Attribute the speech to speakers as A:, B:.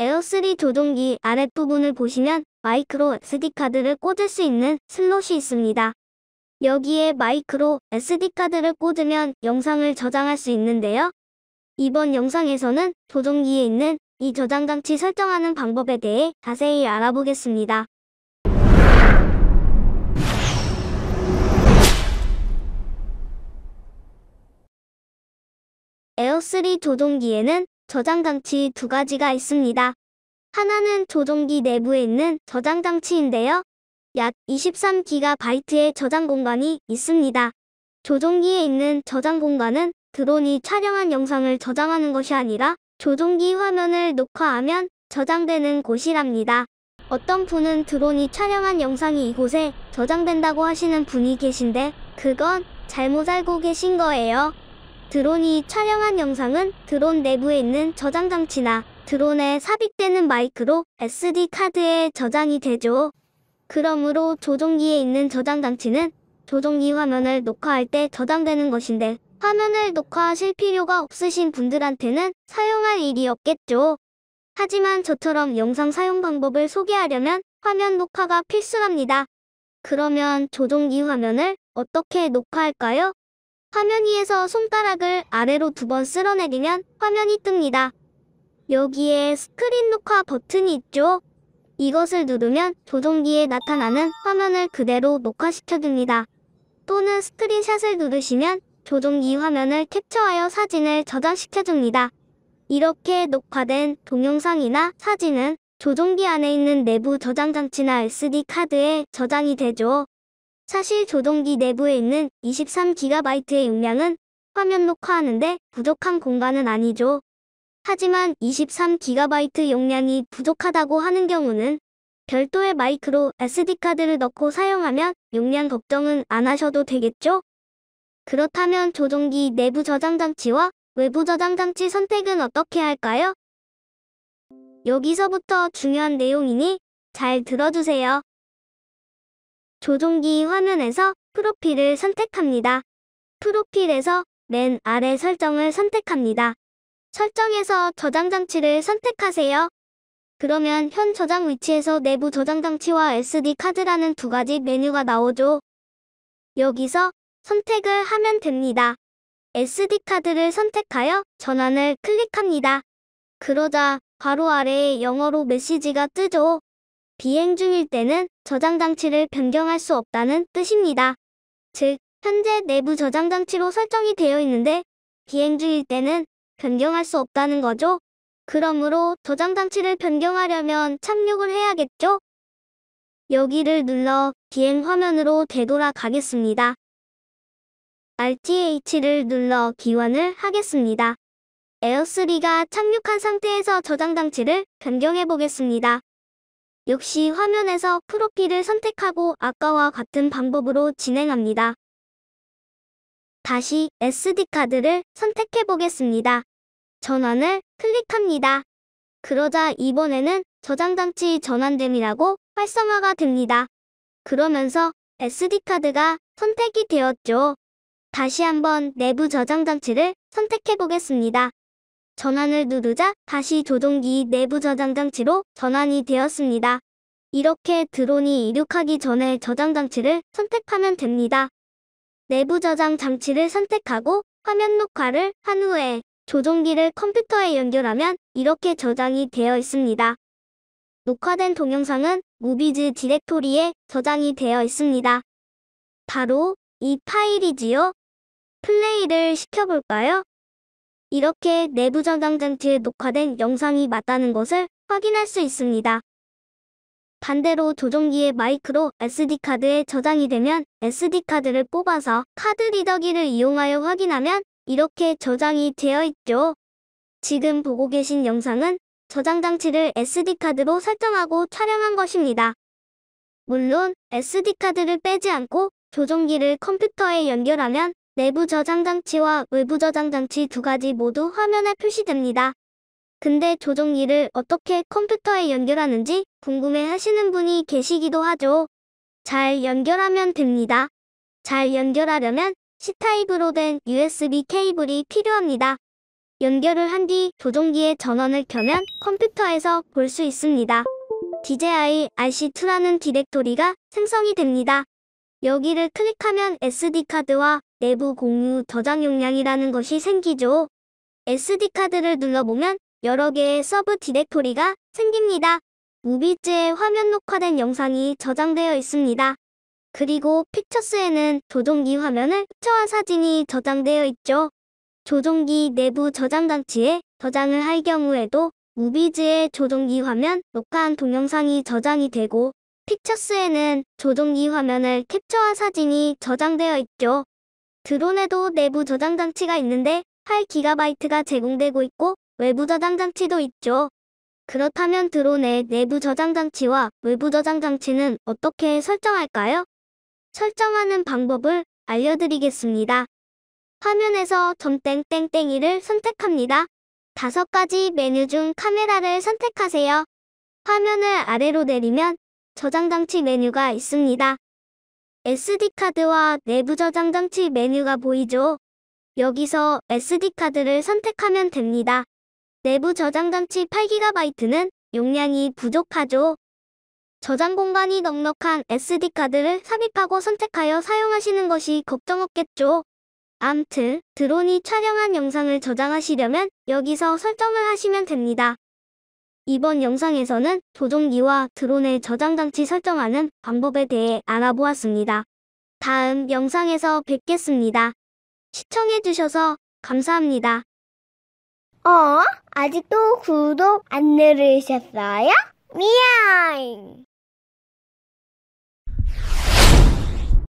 A: 에어3 조종기 아랫부분을 보시면 마이크로 SD카드를 꽂을 수 있는 슬롯이 있습니다. 여기에 마이크로 SD카드를 꽂으면 영상을 저장할 수 있는데요. 이번 영상에서는 조종기에 있는 이 저장 장치 설정하는 방법에 대해 자세히 알아보겠습니다. 에어3 조종기에는 저장 장치 두 가지가 있습니다. 하나는 조종기 내부에 있는 저장 장치인데요. 약 23GB의 저장 공간이 있습니다. 조종기에 있는 저장 공간은 드론이 촬영한 영상을 저장하는 것이 아니라 조종기 화면을 녹화하면 저장되는 곳이랍니다. 어떤 분은 드론이 촬영한 영상이 이곳에 저장된다고 하시는 분이 계신데 그건 잘못 알고 계신 거예요. 드론이 촬영한 영상은 드론 내부에 있는 저장 장치나 드론에 삽입되는 마이크로 SD 카드에 저장이 되죠. 그러므로 조종기에 있는 저장 장치는 조종기 화면을 녹화할 때 저장되는 것인데 화면을 녹화하실 필요가 없으신 분들한테는 사용할 일이 없겠죠. 하지만 저처럼 영상 사용 방법을 소개하려면 화면 녹화가 필수랍니다. 그러면 조종기 화면을 어떻게 녹화할까요? 화면 위에서 손가락을 아래로 2번 쓸어내리면 화면이 뜹니다. 여기에 스크린 녹화 버튼이 있죠. 이것을 누르면 조종기에 나타나는 화면을 그대로 녹화시켜줍니다. 또는 스크린샷을 누르시면 조종기 화면을 캡처하여 사진을 저장시켜줍니다. 이렇게 녹화된 동영상이나 사진은 조종기 안에 있는 내부 저장 장치나 SD카드에 저장이 되죠. 사실 조종기 내부에 있는 23GB의 용량은 화면 녹화하는데 부족한 공간은 아니죠. 하지만 23GB 용량이 부족하다고 하는 경우는 별도의 마이크로 SD카드를 넣고 사용하면 용량 걱정은 안 하셔도 되겠죠? 그렇다면 조종기 내부 저장 장치와 외부 저장 장치 선택은 어떻게 할까요? 여기서부터 중요한 내용이니 잘 들어주세요. 조종기 화면에서 프로필을 선택합니다. 프로필에서 맨 아래 설정을 선택합니다. 설정에서 저장 장치를 선택하세요. 그러면 현 저장 위치에서 내부 저장 장치와 SD카드라는 두 가지 메뉴가 나오죠. 여기서 선택을 하면 됩니다. SD카드를 선택하여 전환을 클릭합니다. 그러자 바로 아래에 영어로 메시지가 뜨죠. 비행 중일 때는 저장 장치를 변경할 수 없다는 뜻입니다. 즉, 현재 내부 저장 장치로 설정이 되어 있는데 비행 중일 때는 변경할 수 없다는 거죠. 그러므로 저장 장치를 변경하려면 착륙을 해야겠죠? 여기를 눌러 비행 화면으로 되돌아가겠습니다. RTH를 눌러 기원을 하겠습니다. 에어3가 착륙한 상태에서 저장 장치를 변경해 보겠습니다. 역시 화면에서 프로필을 선택하고 아까와 같은 방법으로 진행합니다. 다시 SD카드를 선택해 보겠습니다. 전환을 클릭합니다. 그러자 이번에는 저장장치 전환됨이라고 활성화가 됩니다. 그러면서 SD카드가 선택이 되었죠. 다시 한번 내부 저장장치를 선택해 보겠습니다. 전환을 누르자 다시 조종기 내부 저장장치로 전환이 되었습니다. 이렇게 드론이 이륙하기 전에 저장장치를 선택하면 됩니다. 내부 저장 장치를 선택하고 화면 녹화를 한 후에 조종기를 컴퓨터에 연결하면 이렇게 저장이 되어 있습니다. 녹화된 동영상은 무비즈 디렉토리에 저장이 되어 있습니다. 바로 이 파일이지요. 플레이를 시켜볼까요? 이렇게 내부 저장 장치에 녹화된 영상이 맞다는 것을 확인할 수 있습니다. 반대로 조종기의 마이크로 SD카드에 저장이 되면 SD카드를 뽑아서 카드 리더기를 이용하여 확인하면 이렇게 저장이 되어 있죠. 지금 보고 계신 영상은 저장 장치를 SD카드로 설정하고 촬영한 것입니다. 물론 SD카드를 빼지 않고 조종기를 컴퓨터에 연결하면 내부 저장 장치와 외부 저장 장치 두 가지 모두 화면에 표시됩니다. 근데 조종기를 어떻게 컴퓨터에 연결하는지 궁금해 하시는 분이 계시기도 하죠. 잘 연결하면 됩니다. 잘 연결하려면 C타입으로 된 USB 케이블이 필요합니다. 연결을 한 뒤 조종기의 전원을 켜면 컴퓨터에서 볼 수 있습니다. DJI RC2라는 디렉토리가 생성이 됩니다. 여기를 클릭하면 SD카드와 내부 공유 저장 용량이라는 것이 생기죠. SD카드를 눌러보면 여러 개의 서브 디렉토리가 생깁니다. 무비즈에 화면 녹화된 영상이 저장되어 있습니다. 그리고 픽처스에는 조종기 화면을 캡처한 사진이 저장되어 있죠. 조종기 내부 저장 장치에 저장을 할 경우에도 무비즈의 조종기 화면 녹화한 동영상이 저장이 되고 픽처스에는 조종기 화면을 캡처한 사진이 저장되어 있죠. 드론에도 내부 저장 장치가 있는데 8GB가 제공되고 있고 외부 저장 장치도 있죠. 그렇다면 드론의 내부 저장 장치와 외부 저장 장치는 어떻게 설정할까요? 설정하는 방법을 알려드리겠습니다. 화면에서 점땡땡땡이를 선택합니다. 5가지 메뉴 중 카메라를 선택하세요. 화면을 아래로 내리면 저장 장치 메뉴가 있습니다. SD카드와 내부 저장 장치 메뉴가 보이죠? 여기서 SD카드를 선택하면 됩니다. 내부 저장 장치 8GB는 용량이 부족하죠. 저장 공간이 넉넉한 SD카드를 삽입하고 선택하여 사용하시는 것이 걱정 없겠죠. 암튼 드론이 촬영한 영상을 저장하시려면 여기서 설정을 하시면 됩니다. 이번 영상에서는 조종기와 드론의 저장 장치 설정하는 방법에 대해 알아보았습니다. 다음 영상에서 뵙겠습니다. 시청해주셔서 감사합니다.
B: 아직도 구독 안 누르셨어요? 미안!